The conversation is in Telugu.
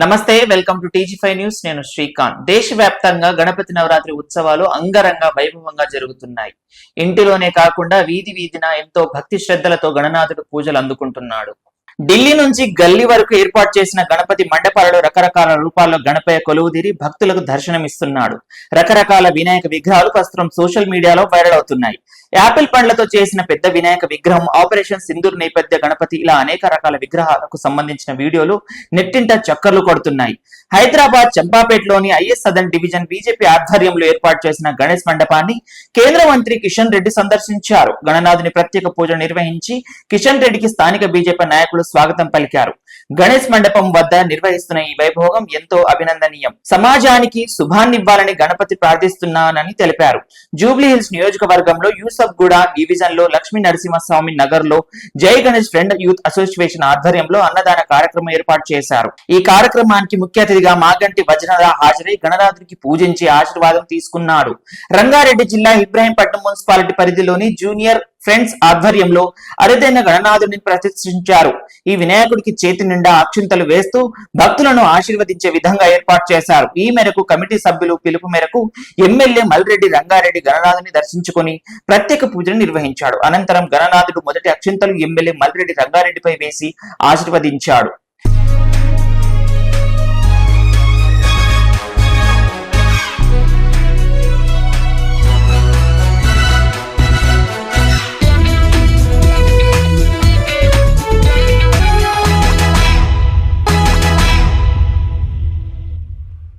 నమస్తే, వెల్కమ్ టు టీజీ5 న్యూస్. నేను శ్రీకాంత్. దేశవ్యాప్తంగా గణపతి నవరాత్రి ఉత్సవాలు అంగరంగ వైభవంగా జరుగుతున్నాయి. ఇంటిలోనే కాకుండా వీధి వీధిన ఎంతో భక్తి శ్రద్ధలతో గణనాథుడు పూజలు అందుకుంటున్నాడు. ఢిల్లీ నుంచి గల్లీ వరకు ఏర్పాటు చేసిన గణపతి మండపాలలో రకరకాల రూపాల్లో గణపయ్య కొలువుదీరి భక్తులకు దర్శనమిస్తున్నాడు. రకరకాల వినాయక విగ్రహాలు ప్రస్తుతం సోషల్ మీడియాలో వైరల్ అవుతున్నాయి. యాపిల్ పండ్లతో చేసిన పెద్ద వినాయక విగ్రహం, ఆపరేషన్ సింధూర్ నేపథ్య గణపతి, ఇలా అనేక రకాల విగ్రహాలకు సంబంధించిన వీడియోలు నెట్టింట చక్కర్లు కొడుతున్నాయి. హైదరాబాద్ చంపాపేటలోని ఐఎస్ సదన్ డివిజన్ బీజేపీ ఆధ్వర్యంలో ఏర్పాటు చేసిన గణేష్ మండపాన్ని కేంద్ర మంత్రి కిషన్ రెడ్డి సందర్శించారు. గణనాథుని ప్రత్యేక పూజలు నిర్వహించి కిషన్ రెడ్డికి స్థానిక బీజేపీ నాయకులు స్వాగతం పలికారు. గణేష్ మండపం వద్ద నిర్వహిస్తున్న ఈ వైభోగం ఎంతో అభినందనీయం. సమాజానికి శుభాన్నివ్వాలని గణపతి ప్రార్థిస్తున్నానని తెలిపారు. జూబ్లీ హిల్స్ నియోజకవర్గంలో యూసఫ్ గూడ డివిజన్ లో లక్ష్మీ నరసింహస్వామి నగర్ లో జై గణేష్ ఫ్రెండ్ యూత్ అసోసియేషన్ ఆధ్వర్యంలో అన్నదాన కార్యక్రమం ఏర్పాటు చేశారు. ఈ కార్యక్రమానికి ముఖ్య అతిథిగా మాగంటి వజ్రరా హాజరై గణనాథుడికి పూజించి ఆశీర్వాదం తీసుకున్నాడు. రంగారెడ్డి జిల్లా ఇబ్రాహీంపట్నం మున్సిపాలిటీ పరిధిలోని జూనియర్ ఫ్రెండ్స్ ఆధ్వర్యంలో అరుదైన గణనాథుడిని ప్రతిష్ఠించారు. ఈ వినాయకుడికి చేతి నిండా అక్షింతలు వేస్తూ భక్తులను ఆశీర్వదించే విధంగా ఏర్పాటు చేశారు. ఈ మేరకు కమిటీ సభ్యులు పిలుపు మేరకు ఎమ్మెల్యే మల్రెడ్డి రంగారెడ్డి గణనాథుని దర్శించుకుని ప్రత్యేక పూజలు నిర్వహించాడు. అనంతరం గణనాథుడు మొదటి అక్షింతలు ఎమ్మెల్యే మల్రెడ్డి రంగారెడ్డిపై వేసి ఆశీర్వదించాడు.